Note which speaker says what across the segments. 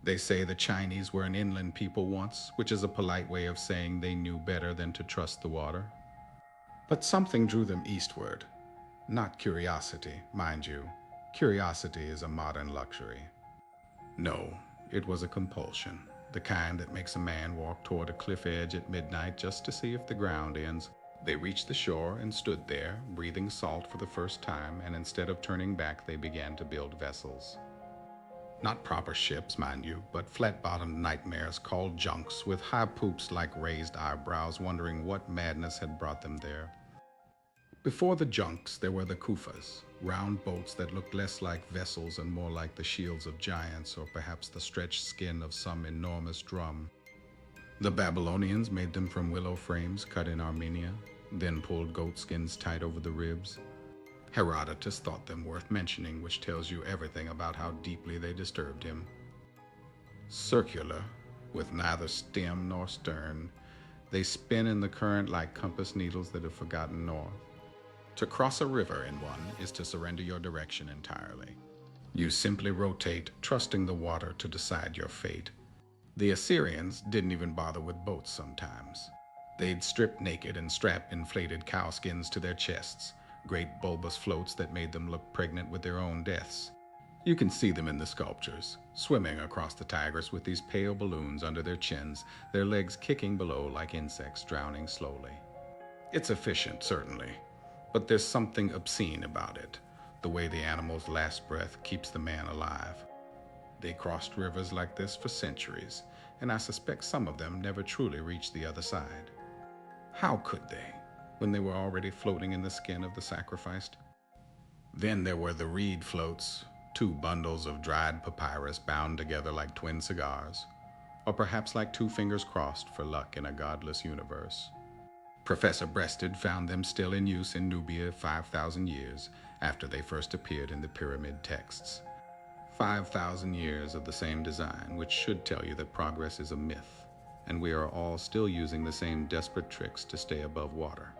Speaker 1: They say the Chinese were an inland people once, which is a polite way of saying they knew better than to trust the water. But something drew them eastward. Not curiosity, mind you. Curiosity is a modern luxury. No, it was a compulsion, the kind that makes a man walk toward a cliff edge at midnight just to see if the ground ends. They reached the shore and stood there, breathing salt for the first time, and instead of turning back, they began to build vessels. Not proper ships, mind you, but flat-bottomed nightmares called junks with high poops like raised eyebrows, wondering what madness had brought them there. Before the junks, there were the kufas, round boats that looked less like vessels and more like the shields of giants, or perhaps the stretched skin of some enormous drum. The Babylonians made them from willow frames cut in Armenia, then pulled goat skins tight over the ribs. Herodotus thought them worth mentioning, which tells you everything about how deeply they disturbed him. Circular, with neither stem nor stern, they spin in the current like compass needles that have forgotten north. To cross a river in one is to surrender your direction entirely. You simply rotate, trusting the water to decide your fate. The Assyrians didn't even bother with boats sometimes. They'd strip naked and strap inflated cow skins to their chests, great bulbous floats that made them look pregnant with their own deaths. You can see them in the sculptures, swimming across the Tigris with these pale balloons under their chins, their legs kicking below like insects drowning slowly. It's efficient, certainly. But there's something obscene about it, the way the animal's last breath keeps the man alive. They crossed rivers like this for centuries, and I suspect some of them never truly reached the other side. How could they, when they were already floating in the skin of the sacrificed? Then there were the reed floats, two bundles of dried papyrus bound together like twin cigars, or perhaps like two fingers crossed for luck in a godless universe. Professor Breasted found them still in use in Nubia 5,000 years after they first appeared in the pyramid texts. 5,000 years of the same design, which should tell you that progress is a myth, and we are all still using the same desperate tricks to stay above water.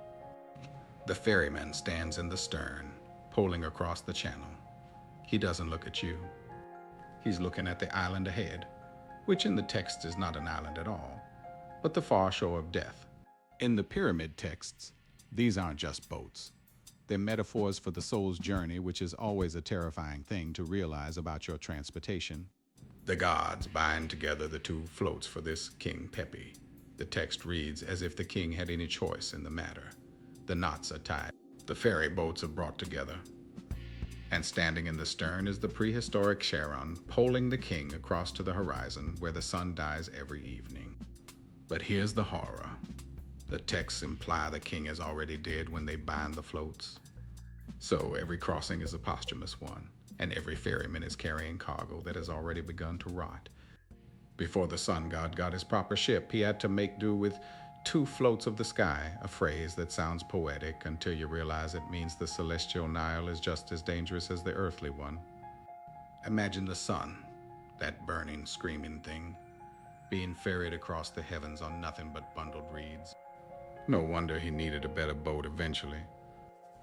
Speaker 1: The ferryman stands in the stern, poling across the channel. He doesn't look at you. He's looking at the island ahead, which in the text is not an island at all, but the far shore of death. In the pyramid texts, these aren't just boats. They're metaphors for the soul's journey, which is always a terrifying thing to realize about your transportation. The gods bind together the two floats for this King Pepi. The text reads as if the king had any choice in the matter. The knots are tied. The ferry boats are brought together. And standing in the stern is the prehistoric Charon, poling the king across to the horizon where the sun dies every evening. But here's the horror. The texts imply the king is already dead when they bind the floats. So every crossing is a posthumous one, and every ferryman is carrying cargo that has already begun to rot. Before the sun god got his proper ship, he had to make do with two floats of the sky, a phrase that sounds poetic until you realize it means the celestial Nile is just as dangerous as the earthly one. Imagine the sun, that burning, screaming thing, being ferried across the heavens on nothing but bundled reeds. No wonder he needed a better boat eventually.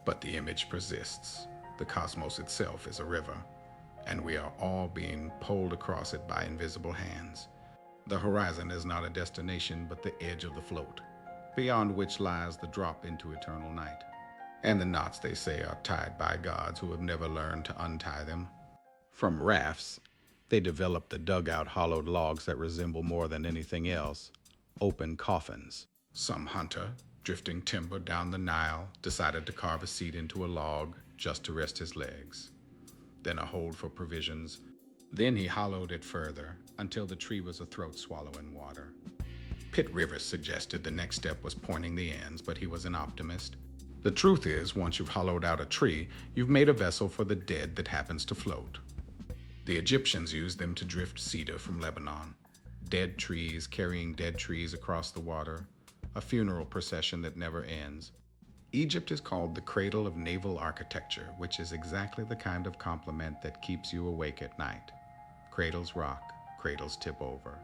Speaker 1: But the image persists. The cosmos itself is a river, and we are all being pulled across it by invisible hands. The horizon is not a destination, but the edge of the float, beyond which lies the drop into eternal night. And the knots, they say, are tied by gods who have never learned to untie them. From rafts, they developed the dugout hollowed logs that resemble more than anything else, open coffins. Some hunter, drifting timber down the Nile, decided to carve a seat into a log just to rest his legs. Then a hold for provisions. Then he hollowed it further until the tree was a throat swallowing water. Pitt Rivers suggested the next step was pointing the ends, but he was an optimist. The truth is, once you've hollowed out a tree, you've made a vessel for the dead that happens to float. The Egyptians used them to drift cedar from Lebanon. Dead trees carrying dead trees across the water. A funeral procession that never ends. Egypt is called the cradle of naval architecture, which is exactly the kind of compliment that keeps you awake at night. Cradles rock, cradles tip over.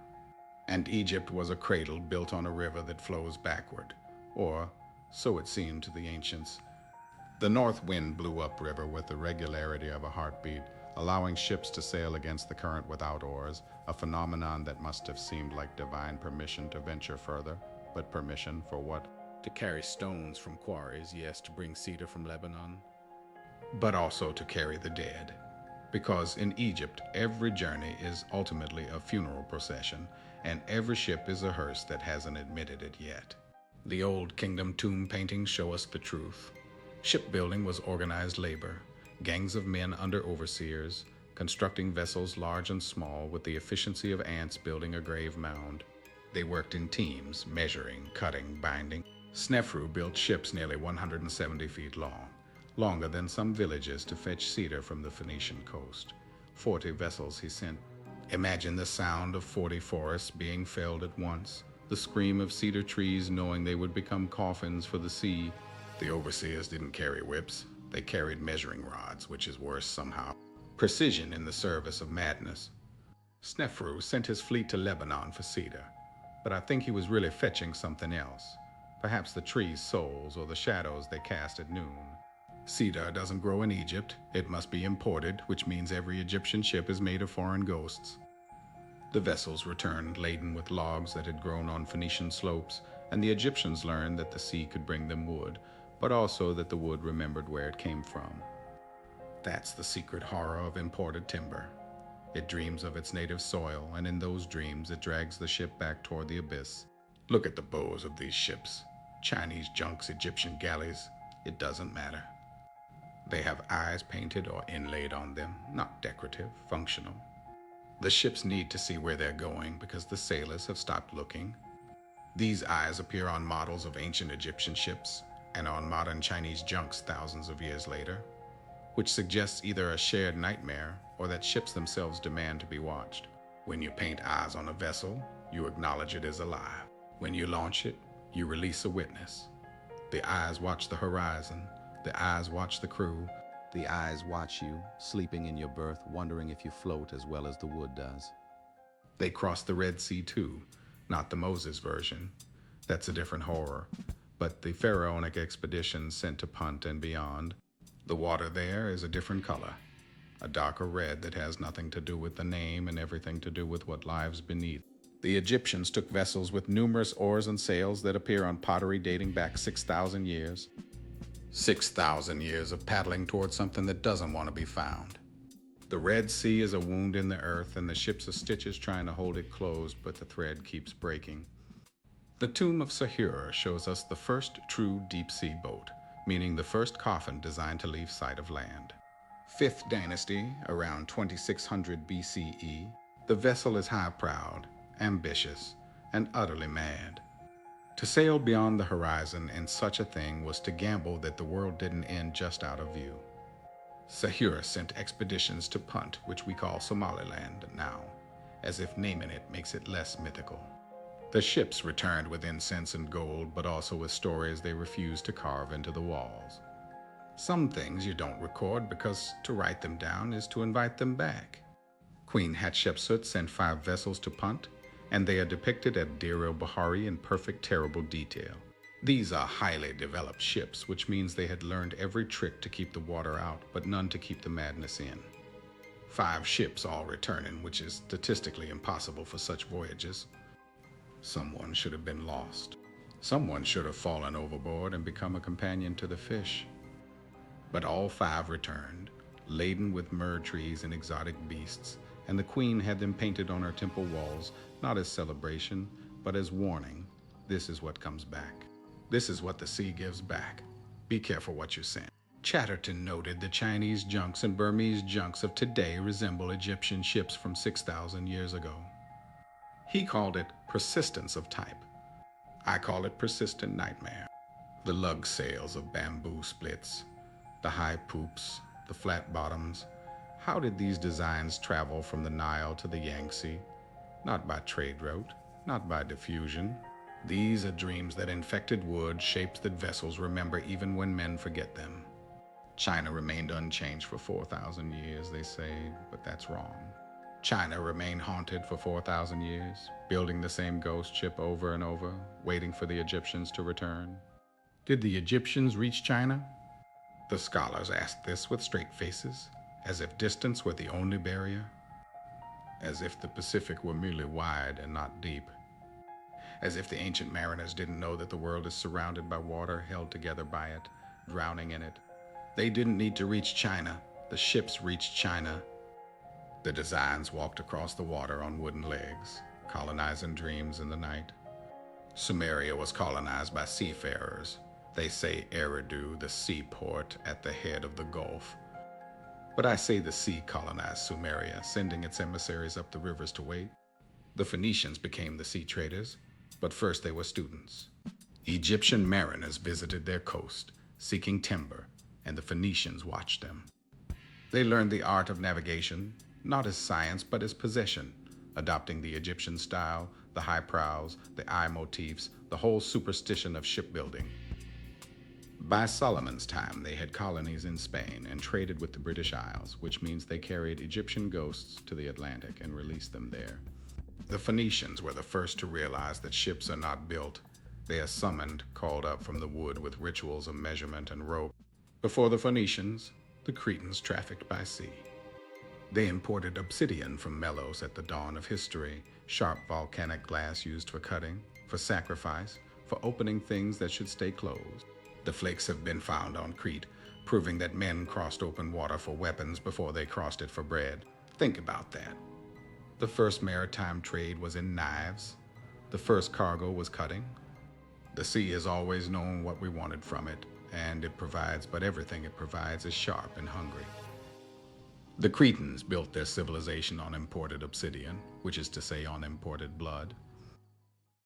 Speaker 1: And Egypt was a cradle built on a river that flows backward, or so it seemed to the ancients. The north wind blew upriver with the regularity of a heartbeat, allowing ships to sail against the current without oars, a phenomenon that must have seemed like divine permission to venture further. But permission for what? To carry stones from quarries, yes, to bring cedar from Lebanon, but also to carry the dead. Because in Egypt, every journey is ultimately a funeral procession, and every ship is a hearse that hasn't admitted it yet. The Old Kingdom tomb paintings show us the truth. Shipbuilding was organized labor, gangs of men under overseers, constructing vessels large and small with the efficiency of ants building a grave mound. They worked in teams, measuring, cutting, binding. Snefru built ships nearly 170 feet long, longer than some villages, to fetch cedar from the Phoenician coast. 40 vessels he sent. Imagine the sound of 40 forests being felled at once, the scream of cedar trees knowing they would become coffins for the sea. The overseers didn't carry whips. They carried measuring rods, which is worse somehow. Precision in the service of madness. Snefru sent his fleet to Lebanon for cedar, but I think he was really fetching something else. Perhaps the trees' souls or the shadows they cast at noon. Cedar doesn't grow in Egypt. It must be imported, which means every Egyptian ship is made of foreign ghosts. The vessels returned laden with logs that had grown on Phoenician slopes, and the Egyptians learned that the sea could bring them wood, but also that the wood remembered where it came from. That's the secret horror of imported timber. It dreams of its native soil, and in those dreams it drags the ship back toward the abyss. Look at the bows of these ships. Chinese junks, Egyptian galleys. It doesn't matter. They have eyes painted or inlaid on them, not decorative, functional. The ships need to see where they're going because the sailors have stopped looking. These eyes appear on models of ancient Egyptian ships and on modern Chinese junks thousands of years later, which suggests either a shared nightmare or that ships themselves demand to be watched. When you paint eyes on a vessel, you acknowledge it is alive. When you launch it, you release a witness. The eyes watch the horizon. The eyes watch the crew. The eyes watch you, sleeping in your berth, wondering if you float as well as the wood does. They crossed the Red Sea too, not the Moses version. That's a different horror. But the pharaonic expeditions sent to Punt and beyond, the water there is a different color, a darker red that has nothing to do with the name and everything to do with what lies beneath. The Egyptians took vessels with numerous oars and sails that appear on pottery dating back 6,000 years. 6,000 years of paddling towards something that doesn't want to be found. The Red Sea is a wound in the earth, and the ships are stitches trying to hold it closed, but the thread keeps breaking. The tomb of Sahura shows us the first true deep-sea boat, meaning the first coffin designed to leave sight of land. 5th dynasty, around 2600 BCE, the vessel is high-prowed, ambitious, and utterly mad. To sail beyond the horizon in such a thing was to gamble that the world didn't end just out of view. Sahura sent expeditions to Punt, which we call Somaliland now, as if naming it makes it less mythical. The ships returned with incense and gold, but also with stories they refused to carve into the walls. Some things you don't record because to write them down is to invite them back. Queen Hatshepsut sent 5 vessels to Punt, and they are depicted at Deir el-Bahari in perfect terrible detail. These are highly developed ships, which means they had learned every trick to keep the water out, but none to keep the madness in. 5 ships all returning, which is statistically impossible for such voyages. Someone should have been lost. Someone should have fallen overboard and become a companion to the fish. But all 5 returned, laden with myrrh trees and exotic beasts, and the queen had them painted on her temple walls, not as celebration, but as warning. This is what comes back. This is what the sea gives back. Be careful what you send. Chatterton noted the Chinese junks and Burmese junks of today resemble Egyptian ships from 6,000 years ago. He called it persistence of type. I call it persistent nightmare. The lug sails of bamboo splits, the high poops, the flat bottoms. How did these designs travel from the Nile to the Yangtze? Not by trade route, not by diffusion. These are dreams that infected wood, shapes that vessels remember even when men forget them. China remained unchanged for 4,000 years, they say, but that's wrong. China remained haunted for 4,000 years, building the same ghost ship over and over, waiting for the Egyptians to return. Did the Egyptians reach China? The scholars asked this with straight faces, as if distance were the only barrier, as if the Pacific were merely wide and not deep, as if the ancient mariners didn't know that the world is surrounded by water, held together by it, drowning in it. They didn't need to reach China. The ships reached China. The designs walked across the water on wooden legs, colonizing dreams in the night. Sumeria was colonized by seafarers. They say Eridu, the seaport at the head of the Gulf. But I say the sea colonized Sumeria, sending its emissaries up the rivers to wait. The Phoenicians became the sea traders, but first they were students. Egyptian mariners visited their coast, seeking timber, and the Phoenicians watched them. They learned the art of navigation, not as science, but as possession, adopting the Egyptian style, the high prows, the eye motifs, the whole superstition of shipbuilding. By Solomon's time, they had colonies in Spain and traded with the British Isles, which means they carried Egyptian ghosts to the Atlantic and released them there. The Phoenicians were the first to realize that ships are not built. They are summoned, called up from the wood with rituals of measurement and rope. Before the Phoenicians, the Cretans trafficked by sea. They imported obsidian from Melos at the dawn of history, sharp volcanic glass used for cutting, for sacrifice, for opening things that should stay closed. The flakes have been found on Crete, proving that men crossed open water for weapons before they crossed it for bread. Think about that. The first maritime trade was in knives. The first cargo was cutting. The sea has always known what we wanted from it, and it provides, but everything it provides is sharp and hungry. The Cretans built their civilization on imported obsidian, which is to say on imported blood.